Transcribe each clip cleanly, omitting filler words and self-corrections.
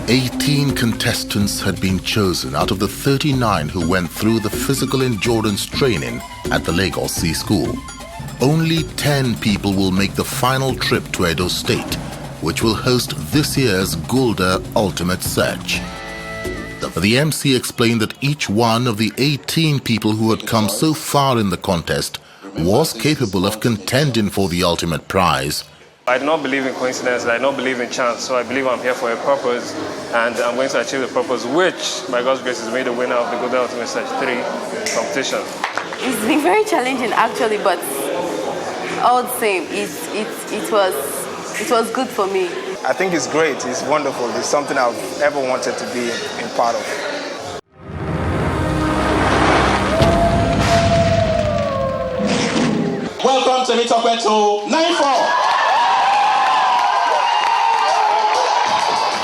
18 contestants had been chosen out of the 39 who went through the physical endurance training at the Lagos Sea School. Only 10 people will make the final trip to Edo State, which will host this year's Gulder Ultimate Search. The MC explained that each one of the 18 people who had come so far in the contest was capable of contending for the ultimate prize. I do not believe in coincidence, I do not believe in chance, so I believe I'm here for a purpose, and I'm going to achieve the purpose, which, by God's grace, is made the winner of the Gulder Ultimate Search 3 competition. It's been very challenging, actually, but all the same, it was good for me. I think it's great, it's wonderful, it's something I've ever wanted to be in part of. Welcome to Mitokwe to 9-4.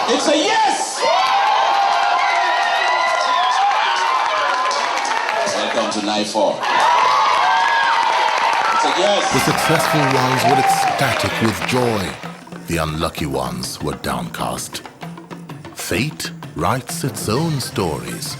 It's a yes! Welcome to 9-4. It's a yes. The successful ones were ecstatic with joy. The unlucky ones were downcast. Fate writes its own stories.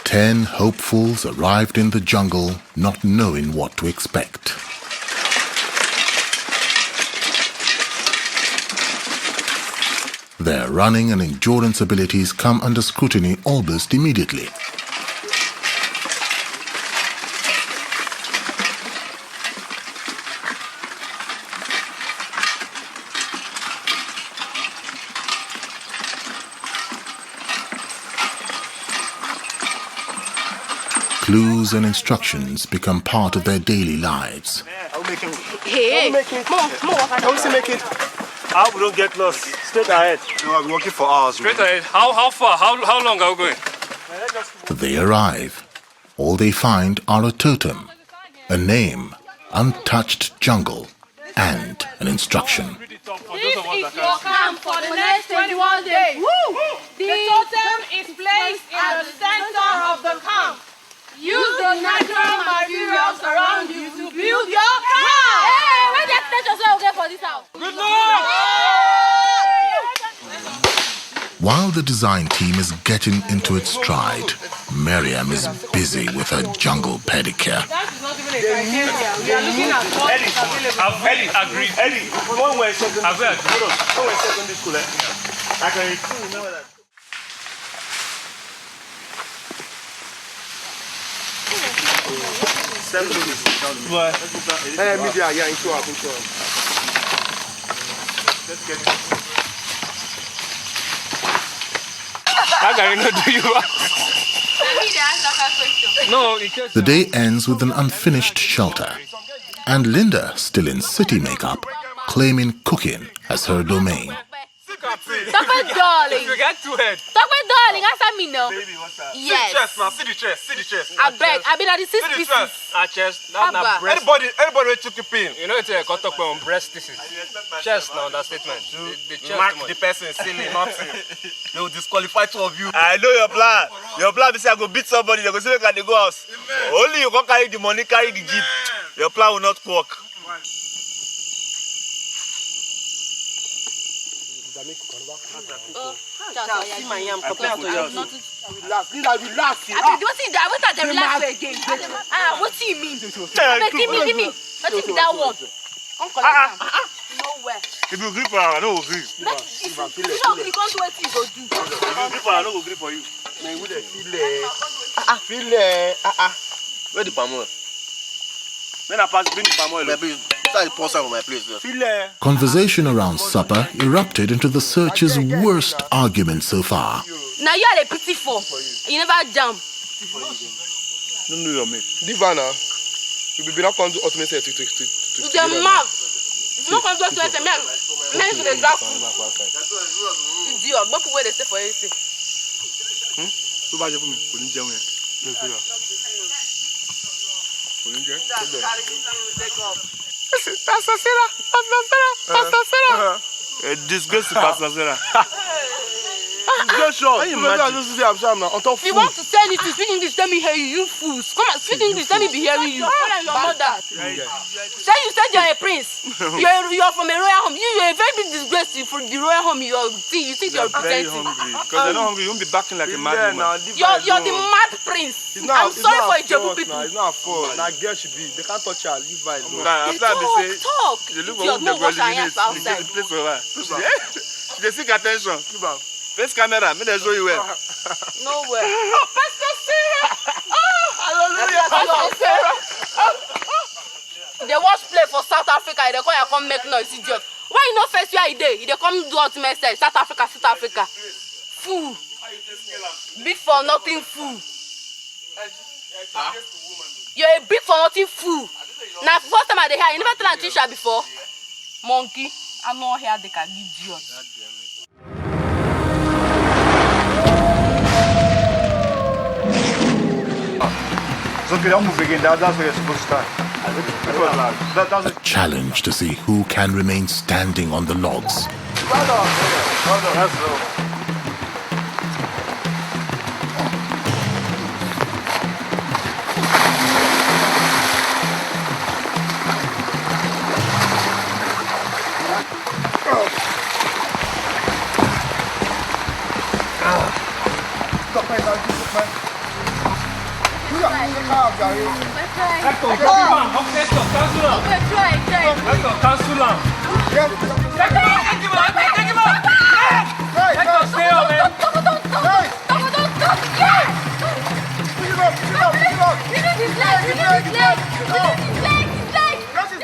Ten hopefuls arrived in the jungle, not knowing what to expect. Their running and endurance abilities come under scrutiny almost immediately. Clues and instructions become part of their daily lives. Hey, Make it. How we don't get lost? Straight ahead. No, I've been working for hours. Straight ahead, how far, how long are we going? They arrive. All they find are a totem, a name, untouched jungle, and an instruction. This is your camp for the next 21 days. Woo! The totem is placed in the center of the camp. Use the natural materials around you to build your camp. Hey, where the extensions are okay for this house? Good luck! While the design team is getting into its stride, Miriam is busy with her jungle pedicure. Eddie, agreed. Eddie, when we're secondary school, I can remember that. The day ends with an unfinished shelter, and Linda, still in city makeup, claiming cooking as her domain. Dr. Darling. You get two heads. Dr. Darling, answer me now. Baby, what's that? Yes. See the chest. I beg. I've been at the 6 pieces. Chest, not breast. Anybody will took a pin. You know it's a cut up on breast, this is chest now, that statement. The chest Mark the person silly, nothing. They will disqualify two of you. I know your plan. Your plan is say I go beat somebody, they go say make I go house. Only you can carry the money, carry the jeep. Your plan will not work. Relax. What do you mean? Give me. What is that one? Nowhere. If you grip for her, I know will grip. If you don't do what you go do. If you grip for her, I know will grip for you. Where the palm oil? When I pass, bring the palm oil. Conversation around supper erupted into the search's worst argument so far. Now you are a pity for. You never jump. Don't know your mate. Divana, we will not come to ultimate to the mouth. If you don't come to ultimate, men to the drop. Idiot, but where they stay for anything. So bad for me. Couldn't jam here. Pastor Sarah. A disgrace to Pastor Sarah. Just short. You want to send it to speak English, let me hear you, you fools. Come on, speak English, let me be hearing you. Your mother. Say you said you're a prince. You're from a royal home. You're a very big disgrace for the royal home. You think you're very pretending. hungry. Because you're not hungry, you won't be backing like a mad woman. You're the mad prince. I'm sorry for Ijebu people. It's not a fault. Now girl should be. They can't touch her. Leave her alone. Talk. They look You're for not the washing hands outside. They seek attention. Face camera, me they show you where. Nowhere. Pastor Sarah. Hallelujah. Pastor Sarah. They watch play for South Africa. They come make noise, idiot. Why you not first where they come do what message? South Africa. Fool. Big for nothing fool. You're a big for nothing fool. Now first time I hear you never tell a teacher before. Monkey. I'm not here they can give you. Okay, don't move again. That's where you're supposed to start. A challenge to see who can remain standing on the logs. Hold on. That's low.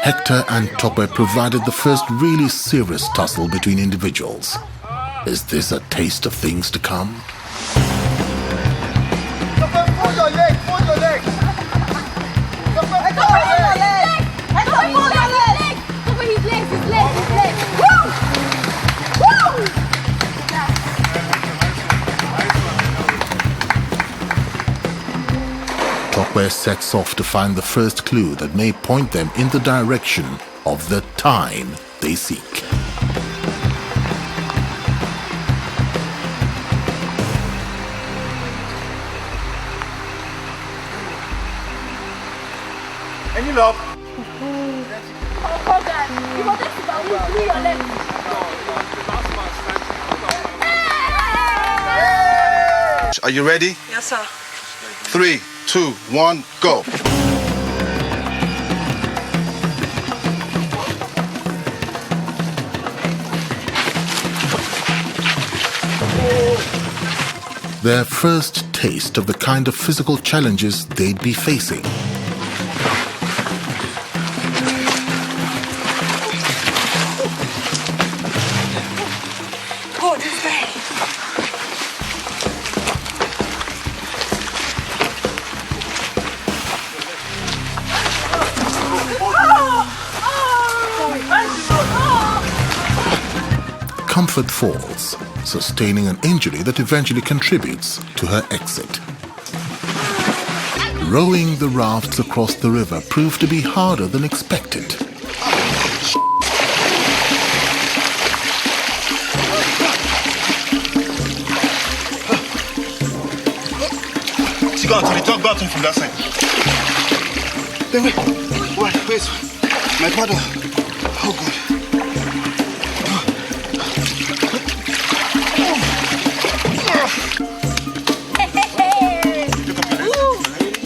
Hector and Tope provided the first really serious tussle between individuals. Is this a taste of things to come? Hold your leg. Tope sets off to find the first clue that may point them in the direction of the time they seek. Any love? Are you ready? Yes, sir. 3, 2, 1, go. Their first taste of the kind of physical challenges they'd be facing. Oh, this is bad. Comfort falls, sustaining an injury that eventually contributes to her exit. Rowing the rafts across the river proved to be harder than expected. She gone to the dog bottom from that side. Wait. My paddle. Oh, God.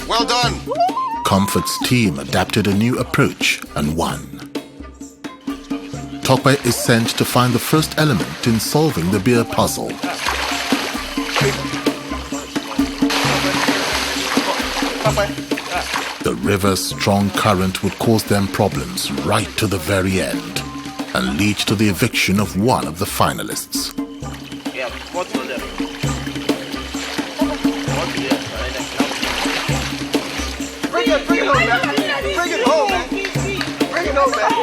Well done. Comfort's team adapted a new approach and won. Tope is sent to find the first element in solving the beer puzzle. The river's strong current would cause them problems right to the very end and lead to the eviction of one of the finalists. Yeah, what's for them? Bring it home, man. Bring it home, man.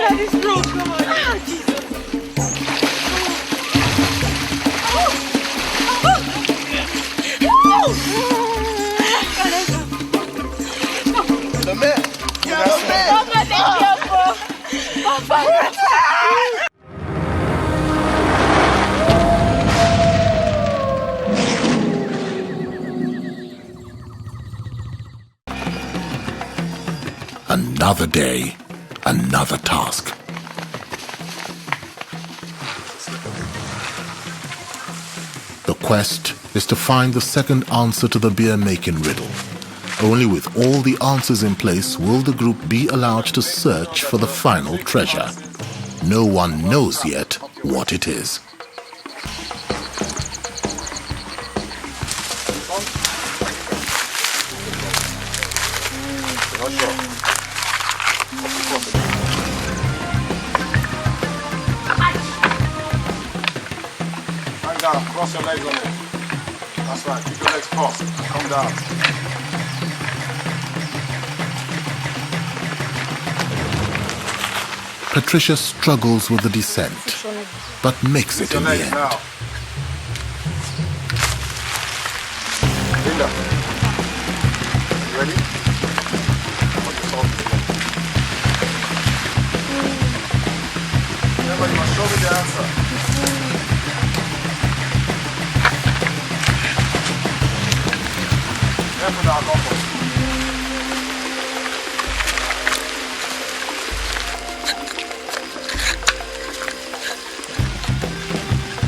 Another day, another task. The quest is to find the second answer to the beer-making riddle. Only with all the answers in place will the group be allowed to search for the final treasure. No one knows yet what it is. Down, cross your legs on it. That's right, keep your legs crossed. Come down. Patricia struggles with the descent, but makes it in the end. Now. Linda, you ready? Remember, you must show me the answer. Careful now, compost.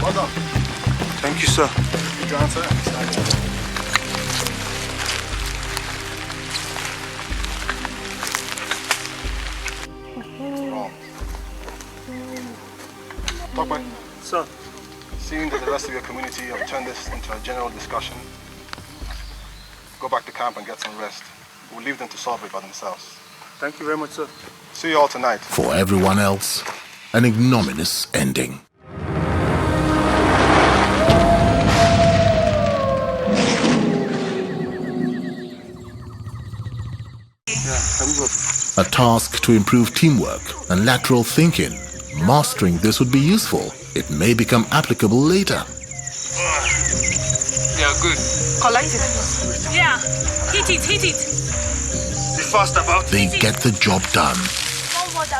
Well done. Thank you, sir. Did you answer? Wrong. Talkman. Sir. Seeing that the rest of your community have turned this into a general discussion, go back to camp and get some rest. We'll leave them to solve it by themselves. Thank you very much, sir. See you all tonight. For everyone else, an ignominious ending. A task to improve teamwork and lateral thinking. Mastering this would be useful. It may become applicable later. Yeah, good. Collect it. Yeah. Hit it. Be fast about it. They get the job done.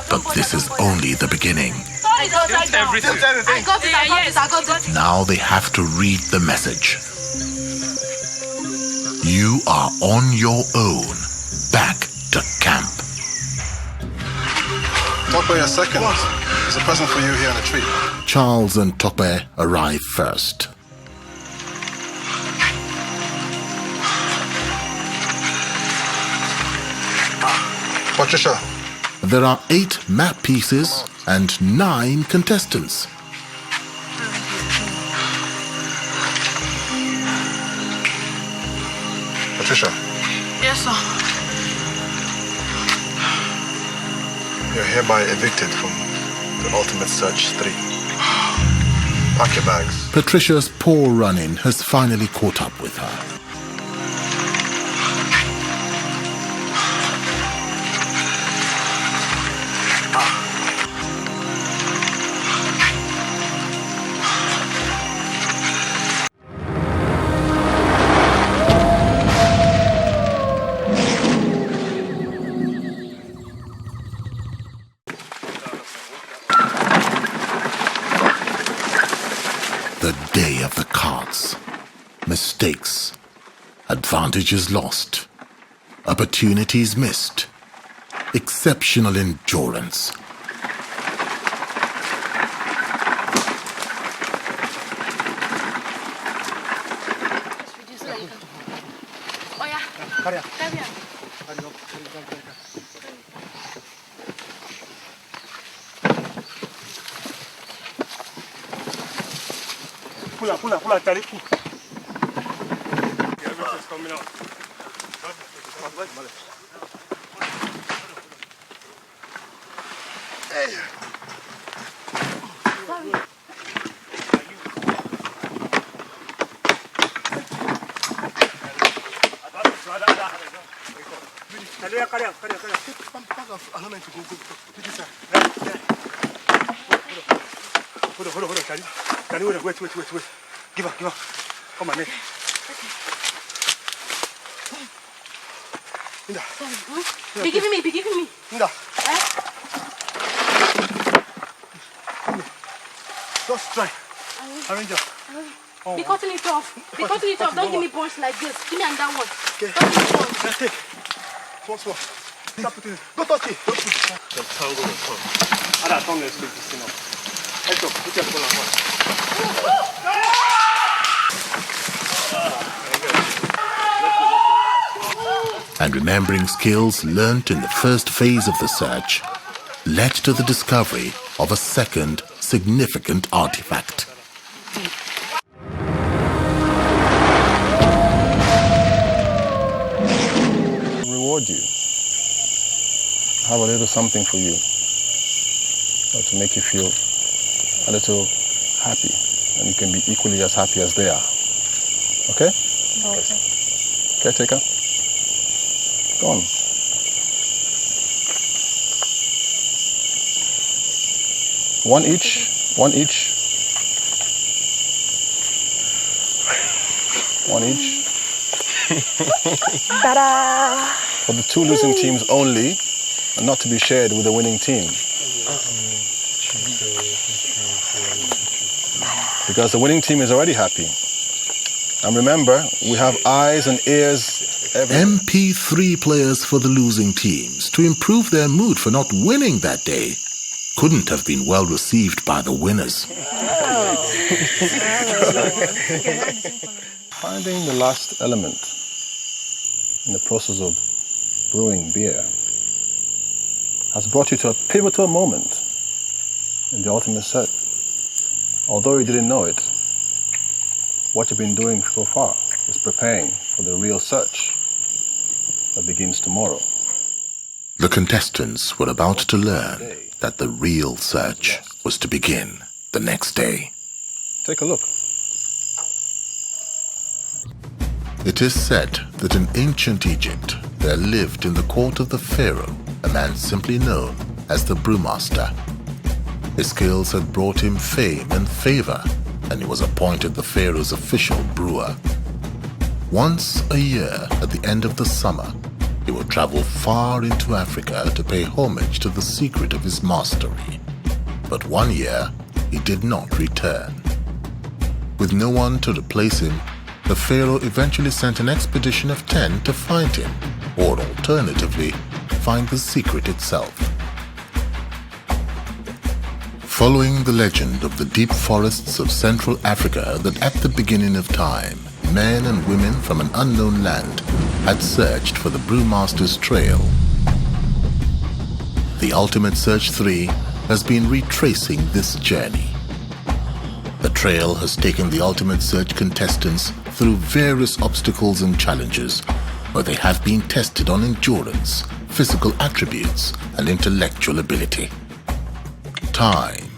But this is only the beginning. I got it. Now they have to read the message. You are on your own. Back to camp. Talk by a second. There's a present for you here on the tree. Charles and Tope arrive first. Patricia. There are 8 map pieces and 9 contestants. Patricia, Yes, sir. you're hereby evicted from the Ultimate Search 3. Pack your bags. Patricia's poor running has finally caught up with her. The day of the cards. Mistakes. Advantages lost. Opportunities missed. Exceptional endurance. Oh yeah. Come here. Pull out, Charlie. Everything's coming out. Hey. Hold on, Charlie. Charlie, wait. Give up. Come on, man. Be giving me. Linda. Just try. Arrange up. Be cutting it off. Be cutting it off. Don't give me bunch like this. Give me another one. Okay. Don't give me bunch. Let's take. Once more. Stop putting it. Go touch it. Don't put it. The tango will come. Ada, come let's take this thing up. Head up. Put your phone on. And remembering skills learnt in the first phase of the search led to the discovery of a second significant artifact. Reward you. Have a little something for you. To make you feel a little happy. And you can be equally as happy as they are. Okay? Okay. Caretaker? Go on. One each. One each. One each. Ta-da! For the two losing teams only, and not to be shared with the winning team. Because the winning team is already happy. And remember, we have eyes and ears everywhere. MP3 players for the losing teams to improve their mood for not winning that day couldn't have been well received by the winners. Finding the last element in the process of brewing beer has brought you to a pivotal moment in the ultimate set. Although you didn't know it, what you've been doing so far is preparing for the real search that begins tomorrow. The contestants were about to learn that the real search was to begin the next day. Take a look. It is said that in ancient Egypt there lived in the court of the pharaoh a man simply known as the brewmaster. His skills had brought him fame and favor, and he was appointed the pharaoh's official brewer. Once a year at the end of the summer, he would travel far into Africa to pay homage to the secret of his mastery. But one year, he did not return. With no one to replace him, the pharaoh eventually sent an expedition of 10 to find him, or alternatively, find the secret itself. Following the legend of the deep forests of Central Africa that at the beginning of time, men and women from an unknown land had searched for the brewmaster's trail, the Ultimate Search 3 has been retracing this journey. The trail has taken the Ultimate Search contestants through various obstacles and challenges, where they have been tested on endurance, physical attributes, and intellectual ability. Time,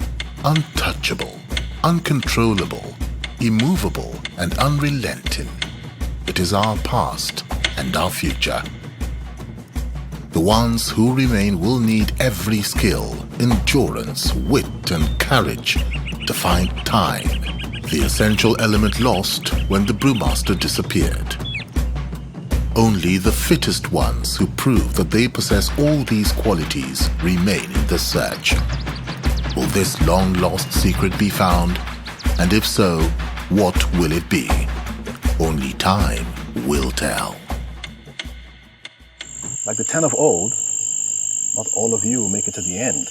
untouchable, uncontrollable, immovable, and unrelenting. It is our past and our future. The ones who remain will need every skill, endurance, wit, and courage to find time, the essential element lost when the brewmaster disappeared. Only the fittest ones who prove that they possess all these qualities remain in the search. Will this long-lost secret be found? And if so, what will it be? Only time will tell. Like the 10 of old, not all of you will make it to the end.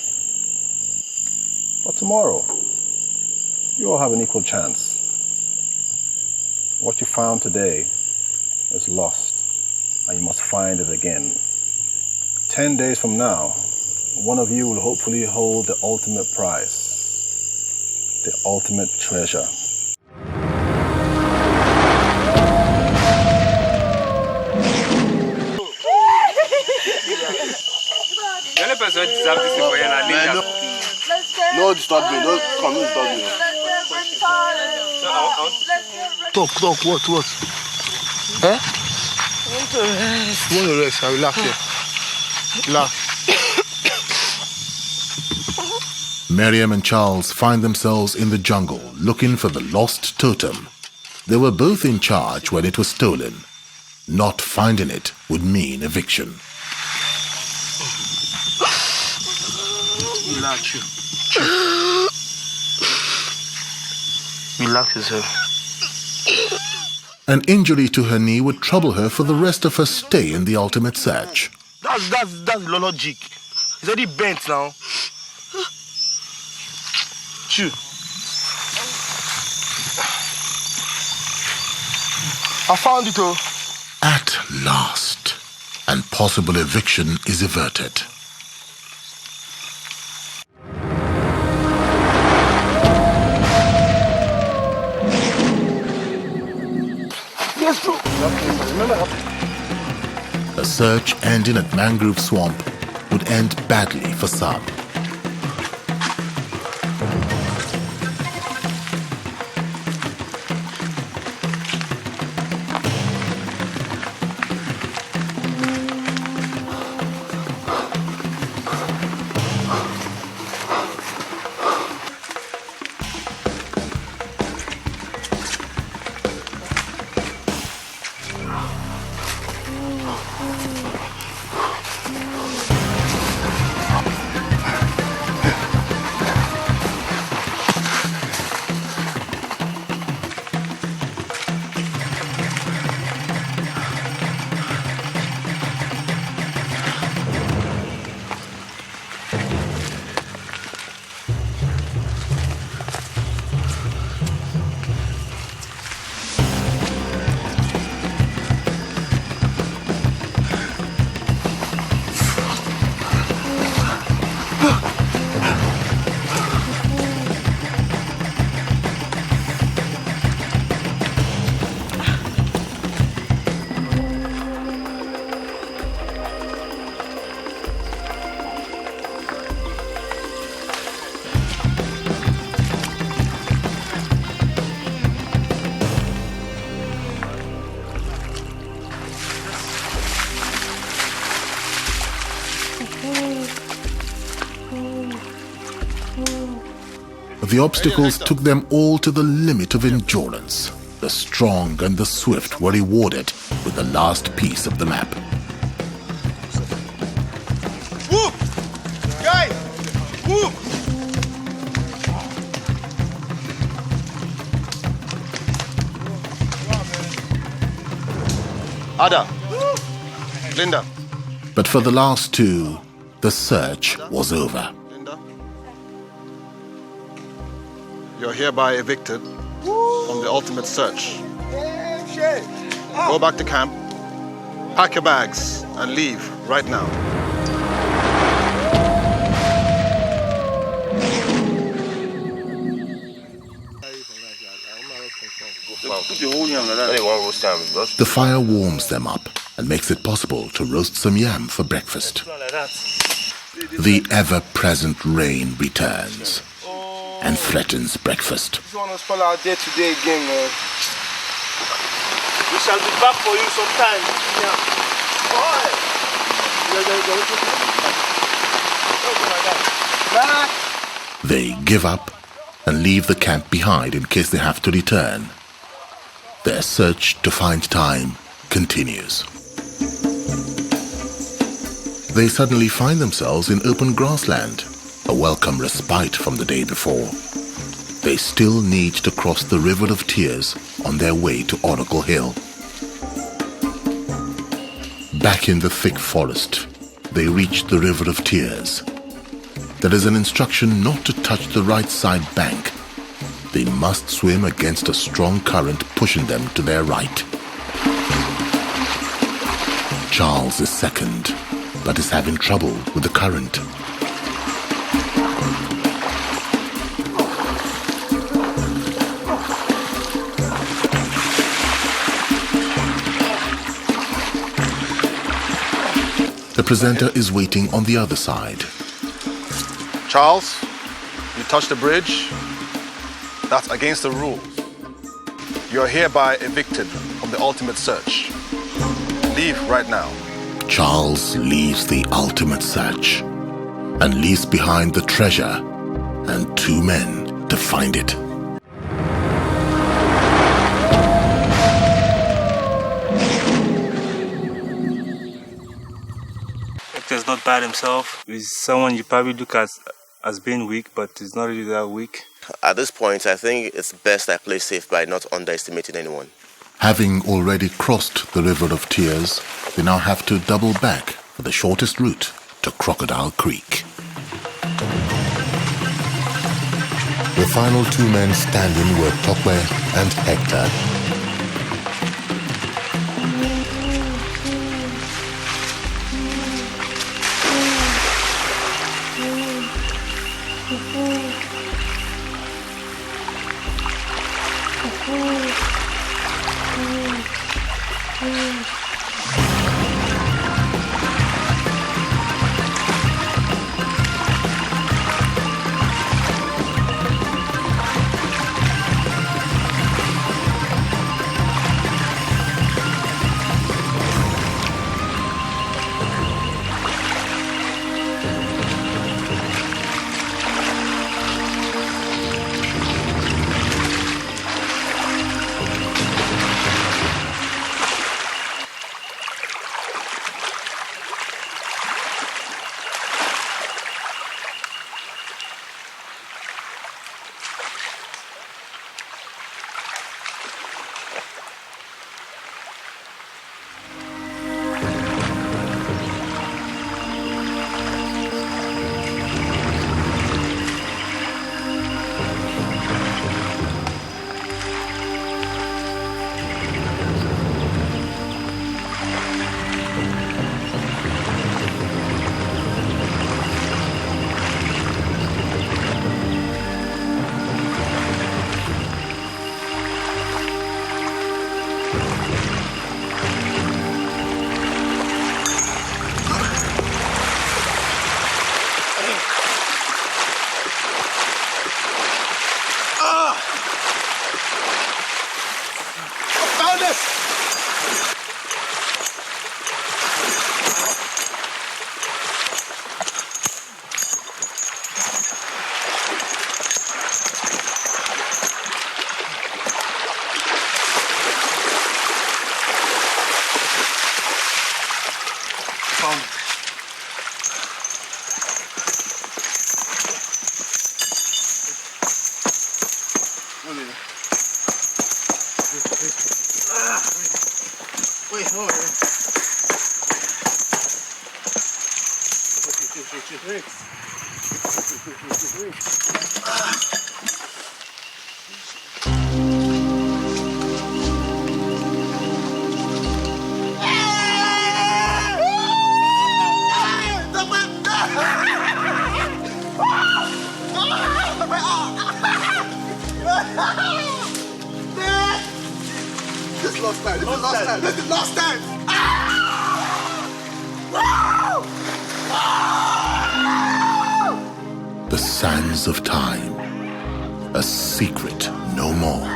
But tomorrow, you all have an equal chance. What you found today is lost, and you must find it again. 10 days from now, one of you will hopefully hold the ultimate prize, the ultimate treasure. No, disturb me. Don't come, don't disturb me. Talk, what? Eh? I want to rest. You want to rest? I relax here. Relax. Miriam and Charles find themselves in the jungle looking for the lost totem. They were both in charge when it was stolen. Not finding it would mean eviction. Relax you. Relax yourself. An injury to her knee would trouble her for the rest of her stay in the ultimate search. That's logic. It's already bent now. Chew. I found it all. At last, and possible eviction is averted. Yes, bro. A search ending at Mangrove Swamp would end badly for some. The obstacles took them all to the limit of endurance. The strong and the swift were rewarded with the last piece of the map. Woo! Guys! Woo! Ada. Linda. But for the last two, the search was over. Linda, you're hereby evicted from the ultimate search. Go back to camp, pack your bags, and leave right now. The fire warms them up and makes it possible to roast some yam for breakfast. The ever-present rain returns and threatens breakfast. This one will spoil our day-to-day again, man. We shall be back for you sometime. They give up and leave the camp behind in case they have to return. Their search to find time continues. They suddenly find themselves in open grassland, a welcome respite from the day before. They still need to cross the River of Tears on their way to Oracle Hill. Back in the thick forest, they reach the River of Tears. There is an instruction not to touch the right side bank. They must swim against a strong current pushing them to their right. Charles is second, but is having trouble with the current. The presenter is waiting on the other side. Charles, you touched the bridge. That's against the rules. You're hereby evicted from the ultimate search. Leave right now. Charles leaves the ultimate search and leaves behind the treasure and two men to find it. Hector's not bad himself. He's someone you probably look at as being weak, but it's not really that weak. At this point, I think it's best I play safe by not underestimating anyone. Having already crossed the River of Tears, they now have to double back for the shortest route to Crocodile Creek. The final two men standing were Tokwe and Hector. This is last time. This is last time. This is last time. The sands of time, a secret no more.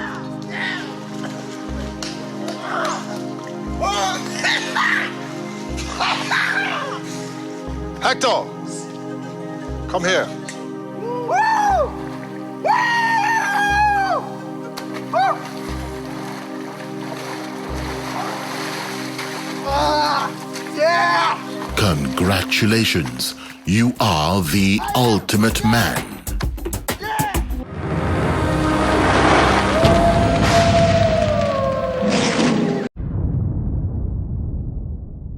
Hector! Come here. Congratulations, you are the ultimate man.